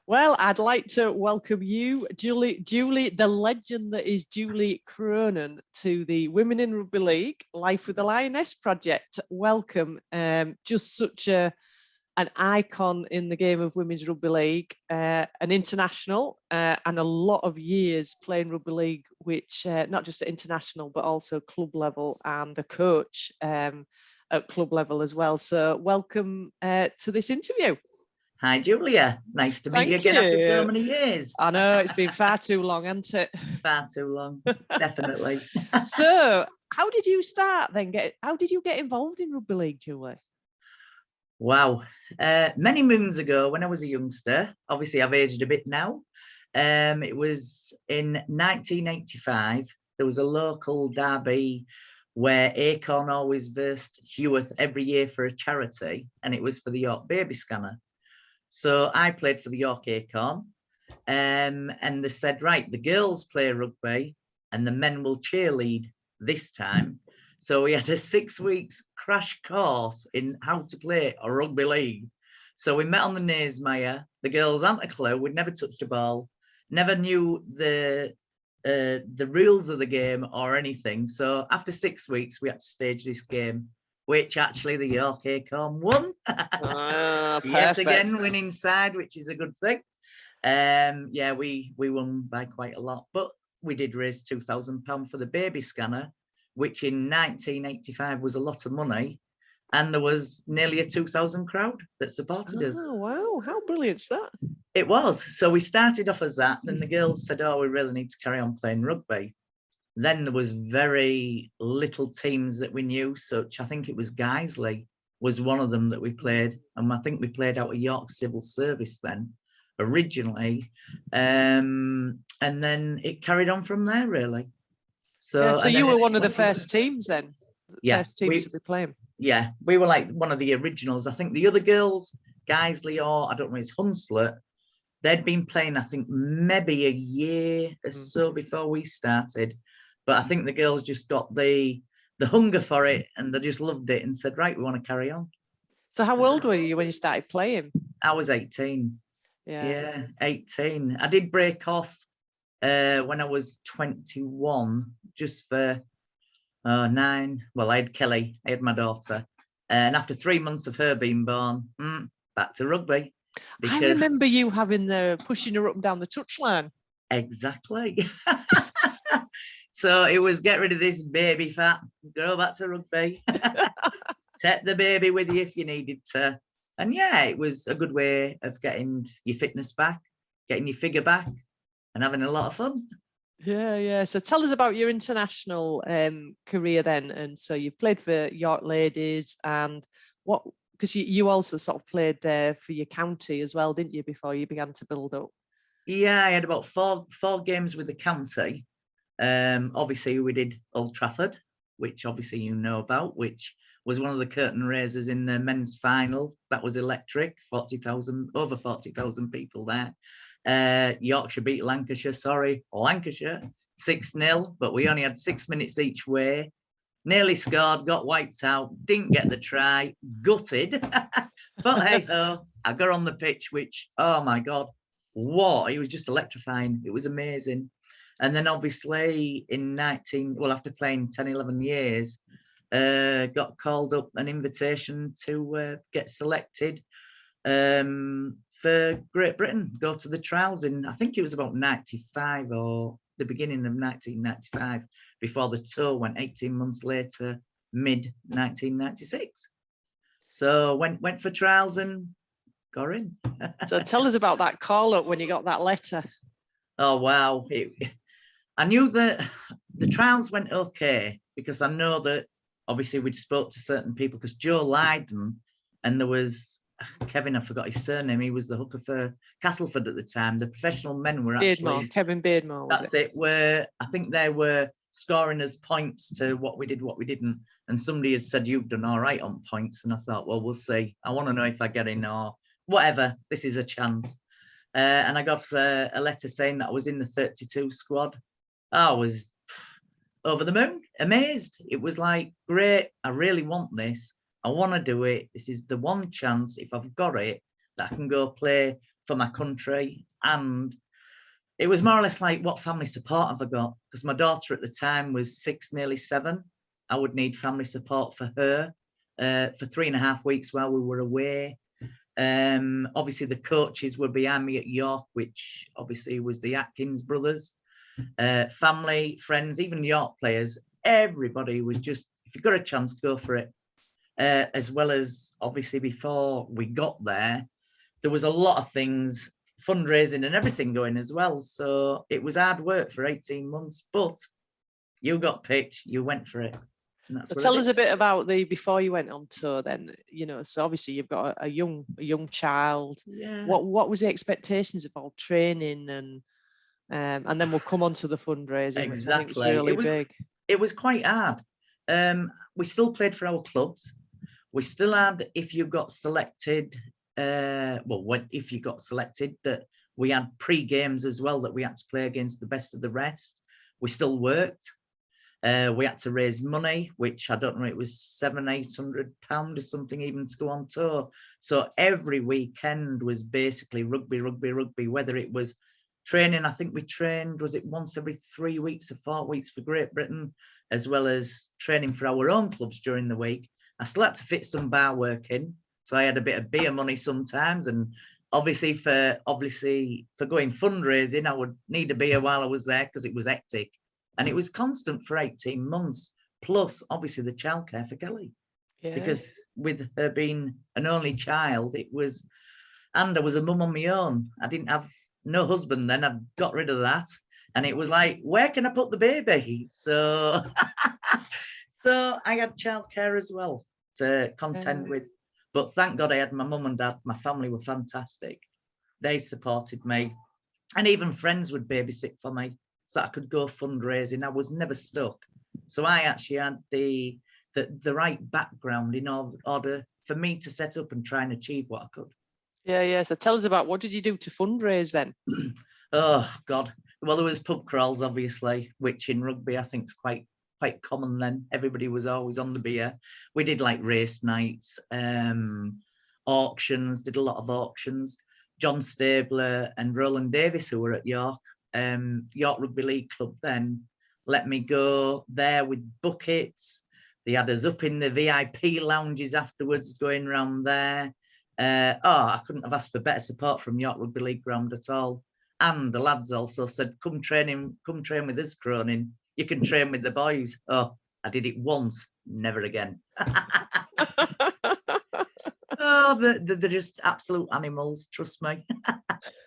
Well, I'd like to welcome you, Julie, the legend that is Julie Cronin, to the Women in Rugby League Life with the Lioness project. Welcome. Just such an icon in the game of women's rugby league, an international, and a lot of years playing rugby league, which not just at international, but also club level, and a coach at club level as well. So welcome to this interview. Hi, Julia. Nice to meet you again after so many years. I know, it's been far too long, hasn't it? Far too long, definitely. So, how did you start then? How did you get involved in rugby league, Julie? Wow. Many moons ago, when I was a youngster, obviously I've aged a bit now. It was in 1985. There was a local derby where Acorn always versed Heworth every year for a charity, and it was for the York Baby Scanner. So I played for the York Acorn, and they said, right, the girls play rugby and the men will cheerlead this time. So we had a 6 weeks crash course in how to play a rugby league. So we met on the Naesmire. The girls hadn't a clue. We'd never touched a ball, never knew the rules of the game or anything. So after 6 weeks, we had to stage this game, which actually the York Acorn won. Yet again, winning side, which is a good thing. Yeah, we won by quite a lot, but we did raise £2,000 for the baby scanner, which in 1985 was a lot of money, and there was nearly a 2,000 crowd that supported us. Oh wow, how brilliant's that? It was. So we started off as that, then the girls said, oh, we really need to carry on playing rugby. Then there was very little teams that we knew, such I think it was Guiseley was one of them that we played, and I think we played out of York Civil Service then originally, and then it carried on from there really. So you were one of the first teams then? Yeah, first teams to be playing. Yeah, we were like one of the originals. I think the other girls, Guiseley or I don't know, it's Hunslet, they'd been playing I think maybe a year or so before we started. But I think the girls just got the hunger for it, and they just loved it and said, right, we want to carry on. So how old were you when you started playing? I was 18. Yeah, 18. I did break off when I was 21, just for 9. Well, I had Kelly, I had my daughter. And after 3 months of her being born, back to rugby. I remember you having pushing her up and down the touchline. Exactly. So it was get rid of this baby fat, go back to rugby, take the baby with you if you needed to. And yeah, it was a good way of getting your fitness back, getting your figure back, and having a lot of fun. Yeah. So tell us about your international career then. And so you played for York Ladies, and because you also sort of played for your county as well, didn't you, before you began to build up? Yeah, I had about four games with the county. Obviously we did Old Trafford, which obviously you know about, which was one of the curtain raisers in the men's final. That was electric. 40,000, over 40,000 people there. Yorkshire beat Lancashire 6-0, but we only had 6 minutes each way. Nearly scored, got wiped out, didn't get the try, gutted. But hey ho, I got on the pitch, which, oh my God, what? It was just electrifying. It was amazing. And then obviously after playing 10, 11 years, got called up an invitation to get selected for Great Britain, go to the trials in, I think it was about 95 or the beginning of 1995, before the tour went 18 months later, mid 1996. So went for trials and got in. So tell us about that call up when you got that letter. Oh, wow. I knew that the trials went okay, because I know that obviously we'd spoke to certain people, because Joe Lydon, and there was Kevin, I forgot his surname, he was the hooker for Castleford at the time. The professional men were actually... Kevin Beardmore. That's it. Where I think they were scoring us points to what we did, what we didn't. And somebody had said, you've done all right on points. And I thought, well, we'll see. I want to know if I get in or whatever. This is a chance. And I got a letter saying that I was in the 32 squad. I was over the moon, amazed. It was like, great, I really want this. I want to do it. This is the one chance, if I've got it, that I can go play for my country. And it was more or less like, what family support have I got? Because my daughter at the time was 6, nearly 7. I would need family support for her for 3.5 weeks while we were away. Obviously, the coaches were behind me at York, which obviously was the Atkins brothers. Family, friends, even York players, everybody was just, if you've got a chance, go for it. As well as, obviously, before we got there was a lot of things, fundraising and everything going as well. So it was hard work for 18 months, but you got picked, you went for it. So tell us a bit about before you went on tour then, so obviously you've got a young child. Yeah. What was the expectations of all training and then we'll come on to the fundraising, which I think is really big. It was quite hard. We still played for our clubs. We still had, if you got selected, if you got selected, that we had pre-games as well that we had to play against the best of the rest. We still worked. We had to raise money, which I don't know, it was £700-800 or something even to go on tour. So every weekend was basically rugby, whether it was training. I think we trained, was it once every 3 weeks or 4 weeks for Great Britain, as well as training for our own clubs during the week. I still had to fit some bar work in. So I had a bit of beer money sometimes. And obviously for going fundraising, I would need a beer while I was there because it was hectic. And it was constant for 18 months, plus obviously the childcare for Kelly. Yeah. Because with her being an only child, and I was a mum on my own. I didn't have no husband then, I'd got rid of that. And it was like, where can I put the baby? So, so I had childcare as well to contend with. But thank God I had my mum and dad. My family were fantastic. They supported me. And even friends would babysit for me so I could go fundraising. I was never stuck. So I actually had the right background in order for me to set up and try and achieve what I could. Yeah. So tell us about, what did you do to fundraise then? Oh, God. Well, there was pub crawls, obviously, which in rugby I think is quite common then. Everybody was always on the beer. We did like race nights, auctions, did a lot of auctions. John Stabler and Roland Davis, who were at York Rugby League Club then, let me go there with buckets. They had us up in the VIP lounges afterwards, going around there. I couldn't have asked for better support from York Rugby League ground at all. And the lads also said, come train with us, Cronin. You can train with the boys. Oh, I did it once, never again. Oh, they're just absolute animals, trust me.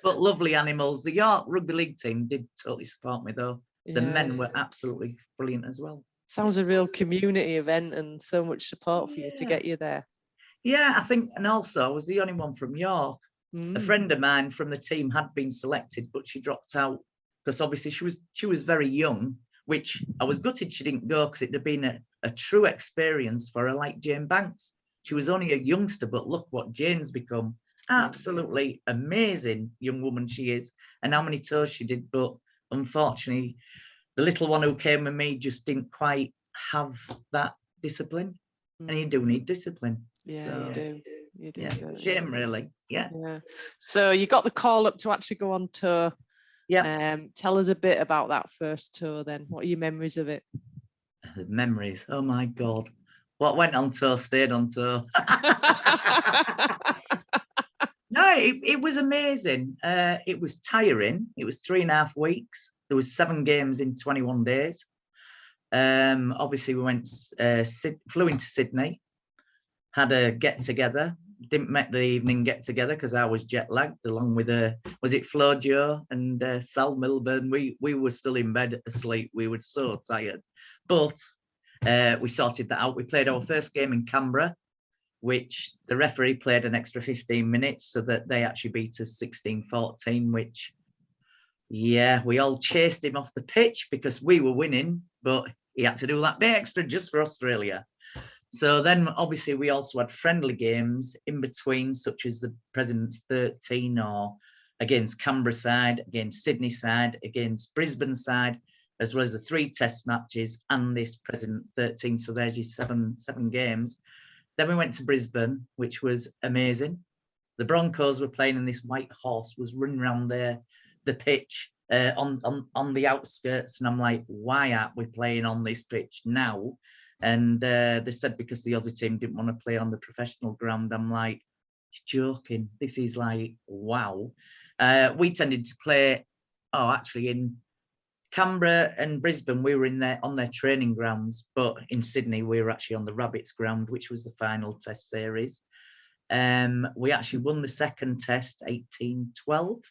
But lovely animals. The York Rugby League team did totally support me, though. The men were absolutely brilliant as well. Sounds a real community event and so much support for you to get you there. Yeah, I think, and also I was the only one from York. A friend of mine from the team had been selected, but she dropped out because obviously she was very young, which I was gutted she didn't go because it had been a true experience for her, like Jane Banks. She was only a youngster, but look what Jane's become. Absolutely amazing young woman she is, and how many tours she did. But unfortunately, the little one who came with me just didn't quite have that discipline. And you do need discipline. Yeah, so, you do. Yeah, shame really. Yeah. So you got the call up to actually go on tour. Yeah. Tell us a bit about that first tour then. What are your memories of it? Memories. Oh my God. What went on tour stayed on tour. No, it was amazing. It was tiring. It was 3.5 weeks. There was 7 games in 21 days. Obviously we went, flew into Sydney, had a get together. Didn't make the evening get together because I was jet lagged, along with was it Flo Joe and Sal Milburn. We were still in bed asleep. We were so tired, but we sorted that out. We played our first game in Canberra, which the referee played an extra 15 minutes so that they actually beat us 16-14, which, yeah, we all chased him off the pitch because we were winning, but he had to do that bit extra just for Australia. So then obviously we also had friendly games in between, such as the President's 13 or against Canberra side, against Sydney side, against Brisbane side, as well as the 3 test matches and this President 13. So there's your seven games. Then we went to Brisbane, which was amazing. The Broncos were playing, and this white horse was running around the pitch on the outskirts. And I'm like, why aren't we playing on this pitch now? And they said because the Aussie team didn't want to play on the professional ground. I'm like, you're joking. This is like, wow. We tended to play, actually in Canberra and Brisbane, we were on their training grounds, but in Sydney, we were actually on the Rabbits ground, which was the final test series. We actually won the second test, 18-12,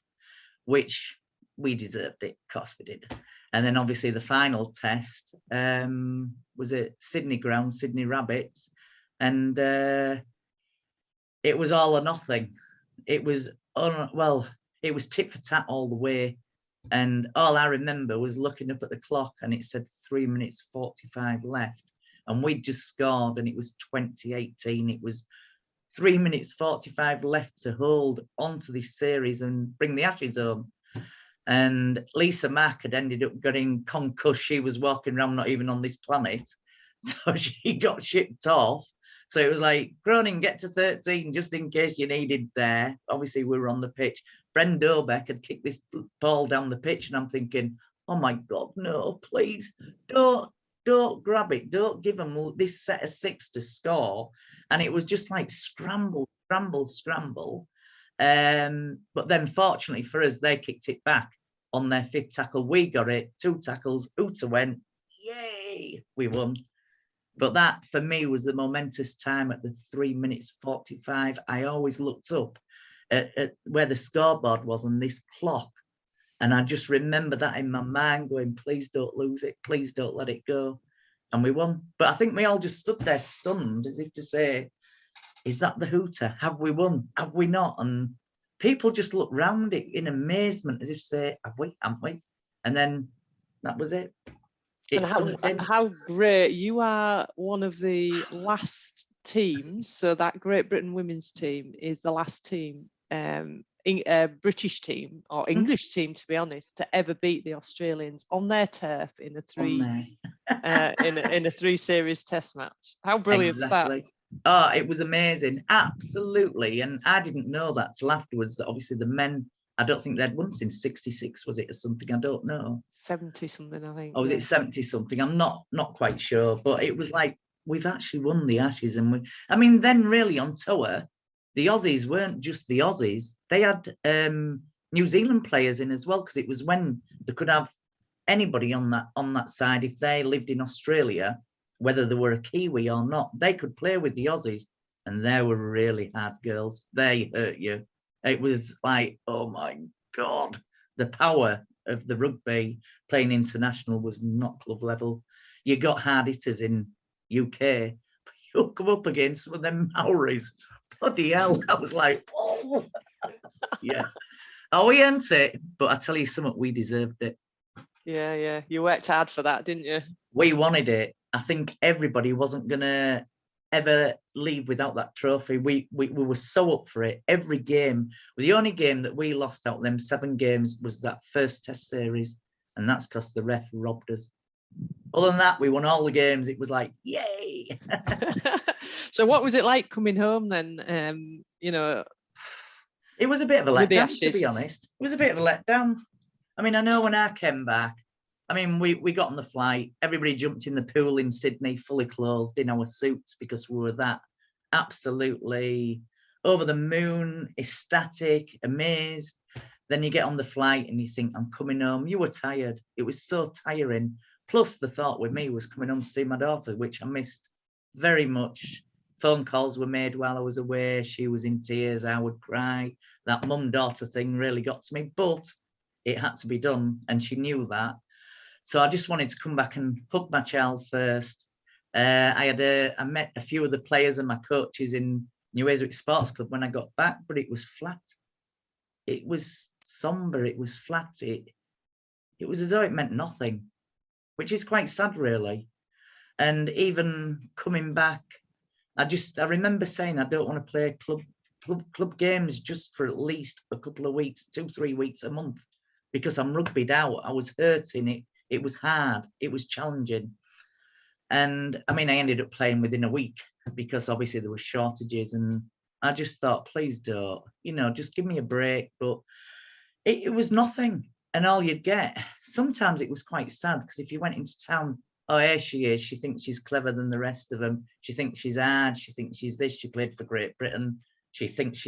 which we deserved it, of course we did. And then obviously the final test was at Sydney ground, Sydney Rabbits, and it was all or nothing. It was, it was tit for tat all the way. And all I remember was looking up at the clock and it said 3 minutes 45 left. And we'd just scored and it was 2018. It was 3 minutes 45 left to hold onto this series and bring the Ashes home. And Lisa Mack had ended up getting concussed. She was walking around not even on this planet. So she got shipped off. So it was like, Cronin, get to 13 just in case you needed there. Obviously, we were on the pitch. Bren Dobeck had kicked this ball down the pitch, and I'm thinking, oh my God, no, please, don't grab it. Don't give them this set of 6 to score. And it was just like scramble. But then fortunately for us, they kicked it back on their 5th tackle. We got it, 2 tackles, Uta went, yay, we won. But that, for me, was the momentous time at the 3 minutes 45. I always looked up at where the scoreboard was on this clock. And I just remember that in my mind going, please don't lose it. Please don't let it go. And we won. But I think we all just stood there stunned as if to say, is that the hooter? Have we won? Have we not? And people just looked round it in amazement as if to say, have we? Haven't we? And then that was it. And how great. You are one of the last teams. So that Great Britain women's team is the last team, British team or English team, to be honest, to ever beat the Australians on their turf in a 3 series test match. How brilliant is that? Oh, it was amazing. Absolutely. And I didn't know that till afterwards, that obviously the men, I don't think they'd won since 66, was it, or something? I don't know. 70 something, I think. Or was it 70 something? I'm not quite sure. But it was like, we've actually won the Ashes. And then really on tour, the Aussies weren't just the Aussies. They had New Zealand players in as well, because it was when they could have anybody on that side. If they lived in Australia, whether they were a Kiwi or not, they could play with the Aussies. And they were really hard girls. They hurt you. It was like, oh my God, the power of the rugby playing international was not club level. You got hard hitters in UK, but you'll come up against some of them Maoris. Bloody hell. I was like, oh, yeah. Oh, we earned it, but I tell you something, we deserved it. Yeah. You worked hard for that, didn't you? We wanted it. I think everybody wasn't going to ever leave without that trophy. We were so up for it. Every game, the only game that we lost out of them 7 games was that first test series, and that's because the ref robbed us. Other than that, we won all the games. It was like, yay. So what was it like coming home then? It was a bit of a letdown, to be honest. It was a bit of a letdown. I mean, I know when I came back, I mean, we got on the flight, everybody jumped in the pool in Sydney, fully clothed in our suits, because we were that absolutely over the moon, ecstatic, amazed. Then you get on the flight and you think, I'm coming home. You were tired. It was so tiring. Plus the thought with me was coming home to see my daughter, which I missed very much. Phone calls were made while I was away. She was in tears. I would cry. That mum-daughter thing really got to me, but it had to be done. And she knew that. So I just wanted to come back and hug my child first. I met a few of the players and my coaches in New Hayswick Sports Club when I got back, but it was flat. It was somber. It was flat. It was as though it meant nothing, which is quite sad, really. And even coming back, I remember saying I don't want to play club games just for at least a couple of weeks, 2-3 weeks a month, because I'm rugbyed out. I was hurting it. It was hard. It was challenging. And I mean, I ended up playing within a week because obviously there were shortages, and I just thought, please don't, just give me a break. But it was nothing. And all you'd get, sometimes it was quite sad, because if you went into town, oh, here she is, she thinks she's clever than the rest of them. She thinks she's hard. She thinks she's this. She played for Great Britain. She thinks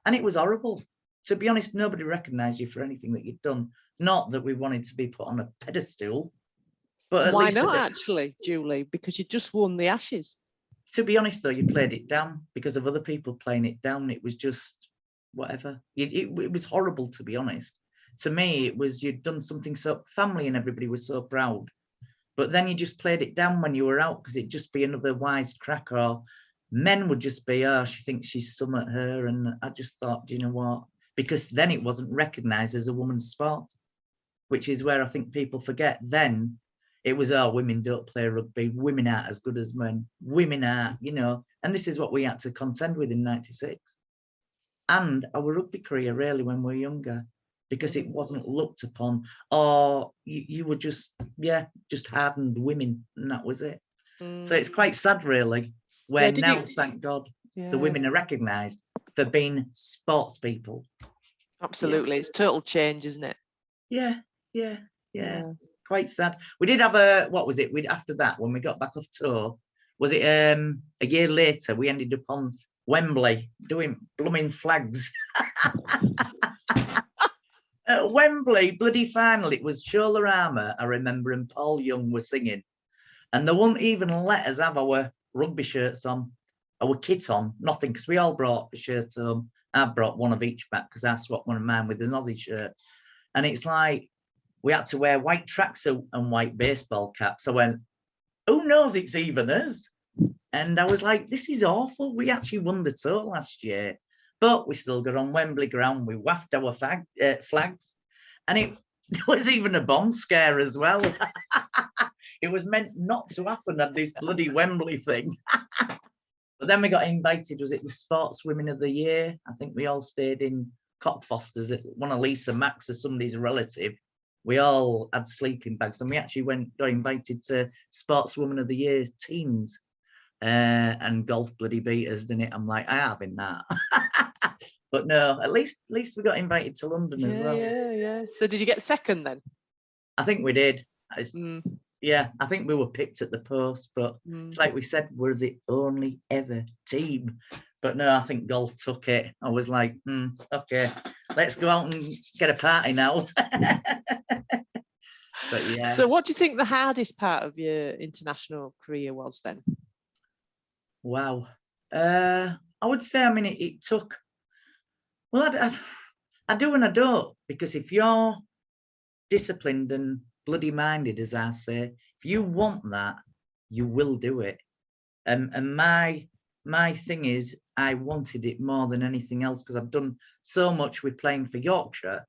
and it was horrible. To be honest, nobody recognised you for anything that you'd done. Not that we wanted to be put on a pedestal, but at Why least not, actually, Julie? Because you just won the Ashes. To be honest, though, you played it down because of other people playing it down. It was just whatever. It was horrible, to be honest. To me, it was, you'd done something so, family and everybody was so proud. But then you just played it down when you were out, because it'd just be another wise crack, or men would just be, oh, she thinks she's some at her. And I just thought, do you know what? Because then it wasn't recognised as a woman's sport, which is where I think people forget. Then it was, oh, women don't play rugby. Women aren't as good as men. Women are, and this is what we had to contend with in 96. And our rugby career, really, when we were younger, because it wasn't looked upon, or you were just hardened women, and that was it. So it's quite sad, really, where now, thank God, the women are recognised for being sports people. Absolutely. It's total change, isn't it? Yeah. It's quite sad. We did have after that, when we got back off tour, was it a year later, we ended up on Wembley doing blooming flags. At Wembley, bloody final, it was Shoulder Armour, I remember, and Paul Young were singing. And they wouldn't even let us have our rugby shirts on, our kit on, nothing, because we all brought a shirt home. I brought one of each back, because I swapped one of mine with an Aussie shirt. And it's like, we had to wear white tracksuit and white baseball caps. I went, who knows it's even us? And I was like, this is awful. We actually won the tour last year, but we still got on Wembley ground. We wafted our flags, and it was even a bomb scare as well. It was meant not to happen at this bloody Wembley thing. But then we got invited, was it the Sportswomen of the Year? I think we all stayed in Cockfosters, one of Lisa Max or somebody's relative. We all had sleeping bags, and we actually got invited to Sportswoman of the Year teams. And golf bloody beat us, didn't it? I'm like, I have in that. But no, at least we got invited to London as well. Yeah. So did you get second then? I think we did. Yeah, I think we were picked at the post, but it's like we said, we're the only ever team. But no, I think golf took it. I was like, okay, let's go out and get a party now. But yeah. So what do you think the hardest part of your international career was then? Wow. I would say, I mean, it took, well, I do and I don't, because if you're disciplined and bloody minded, as I say, if you want that, you will do it. And my thing is, I wanted it more than anything else, because I've done so much with playing for Yorkshire.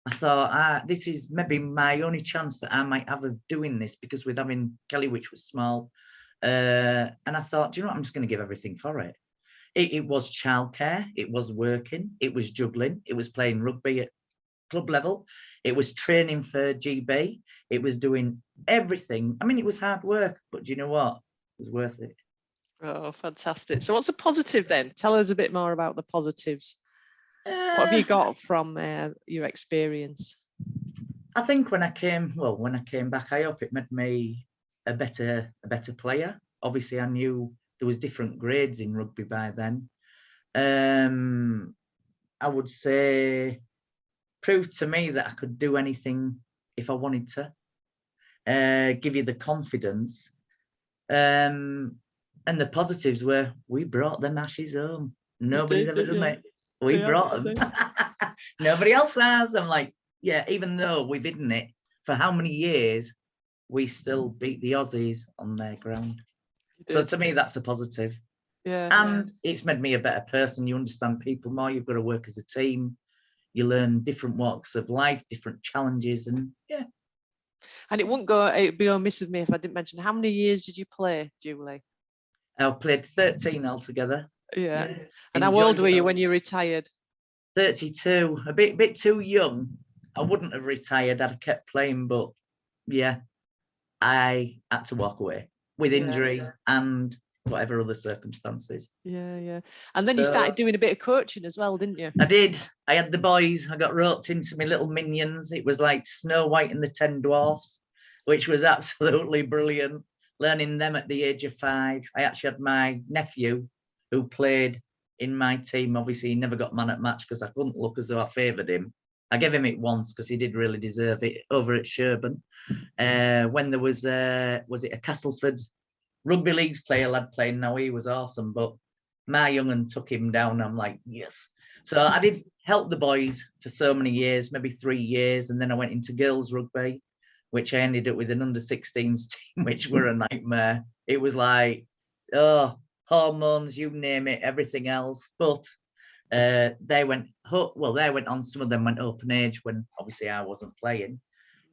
I thought, this is maybe my only chance that I might have of doing this, because with having Kelly, which was small, and I thought, do you know what, I'm just going to give everything for it. It was childcare, it was working, it was juggling, it was playing rugby at club level, it was training for GB, it was doing everything. I mean, it was hard work, but do you know what, it was worth it. Oh, fantastic. So what's a positive then? Tell us a bit more about the positives. What have you got from your experience? I think when I came back, I hope it made me a better player. Obviously, I knew there was different grades in rugby by then. I would say proved to me that I could do anything if I wanted to. Give you the confidence. And the positives were, we brought them Ashes home. Nobody's ever done it. We brought them. Nobody else has. I'm like, yeah, even though we've hidden it for how many years, we still beat the Aussies on their ground. So to me, that's a positive. Yeah. And it's made me a better person. You understand people more. You've got to work as a team. You learn different walks of life, different challenges, and yeah. And it'd be remiss of me if I didn't mention, how many years did you play, Julie? I played 13 altogether. Yeah. And how old were you when you retired? 32. A bit too young. I wouldn't have retired. I'd have kept playing, but yeah, I had to walk away with injury and whatever other circumstances. Yeah. And then you So, started doing a bit of coaching as well, didn't you? I did. I had the boys. I got roped into my little minions. It was like Snow White and the 10 Dwarfs, which was absolutely brilliant. Learning them at the age of 5. I actually had my nephew who played in my team. Obviously, he never got man at match because I couldn't look as though I favoured him. I gave him it once because he did really deserve it over at Sherburn. When there was it a Castleford Rugby League's player lad playing? Now he was awesome, but my young'un took him down. I'm like, yes. So I did help the boys for so many years, maybe 3 years, and then I went into girls rugby, which I ended up with an under-16s team, which were a nightmare. It was like, hormones, you name it, everything else. But they went on. Some of them went open age when obviously I wasn't playing,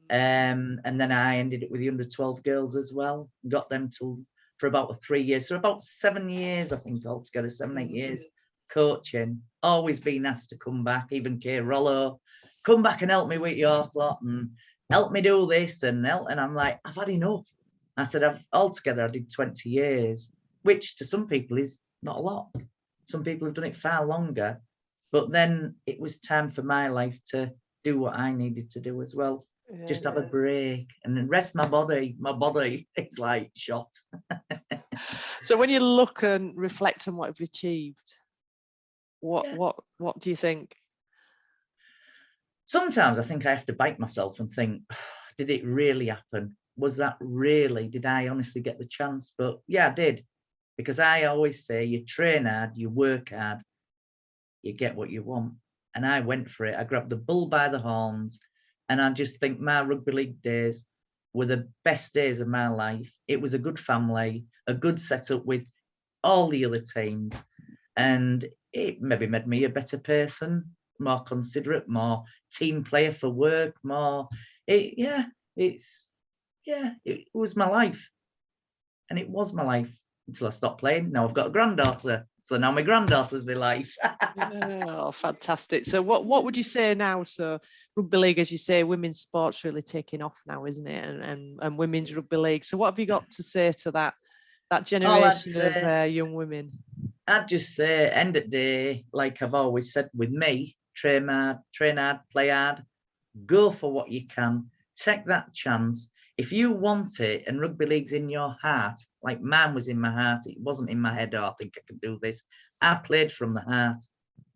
and then I ended up with the under-12 girls as well. Got them for about 3 years, so about 7 years, I think altogether, 7-8 years coaching. Always been asked to come back. Even Kay Rollo, come back and help me with York lot and help me do this and I'm like, I've had enough. I said, I did 20 years, which to some people is not a lot. Some people have done it far longer, but then it was time for my life to do what I needed to do as well. Just have a break and then rest my body. My body is like shot. So when you look and reflect on what you've achieved, what do you think? Sometimes I think I have to bite myself and think, did it really happen? Was that really, did I honestly get the chance? But yeah, I did. Because I always say you train hard, you work hard, you get what you want. And I went for it. I grabbed the bull by the horns. And I just think my rugby league days were the best days of my life. It was a good family, a good setup with all the other teams. And it maybe made me a better person, more considerate, more team player for work, it was my life. And it was my life until I stopped playing. Now I've got a granddaughter. So now my granddaughter's my life. Oh, fantastic. So what would you say now? So rugby league, as you say, women's sports really taking off now, isn't it? And women's rugby league. So what have you got to say to that generation of young women? I'd just say, end of the day, like I've always said with me, train hard, play hard, go for what you can, take that chance. If you want it and rugby league's in your heart, like mine was in my heart, it wasn't in my head, I think I can do this. I played from the heart.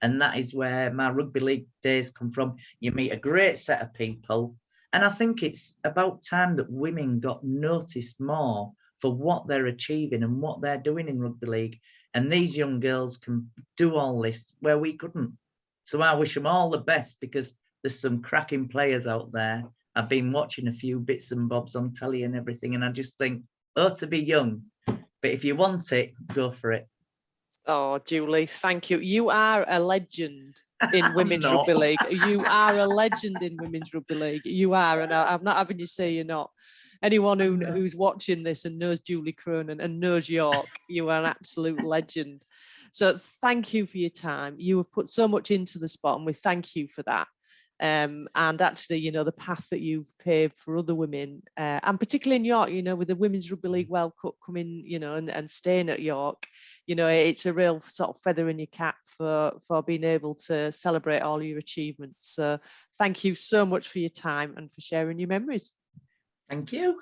And that is where my rugby league days come from. You meet a great set of people. And I think it's about time that women got noticed more for what they're achieving and what they're doing in rugby league. And these young girls can do all this where we couldn't. So I wish them all the best because there's some cracking players out there. I've been watching a few bits and bobs on telly and everything, and I just think, to be young. But if you want it, go for it. Oh, Julie, thank you. You are a legend in women's rugby league. You are a legend in women's rugby league. You are, and I'm not having you say you're not. Anyone who's watching this and knows Julie Cronin and knows York, you are an absolute legend. So thank you for your time. You have put so much into the sport, and we thank you for that. And actually, the path that you've paved for other women, and particularly in York, with the Women's Rugby League World Cup coming, and staying at York, it's a real sort of feather in your cap for being able to celebrate all your achievements. So thank you so much for your time and for sharing your memories. Thank you.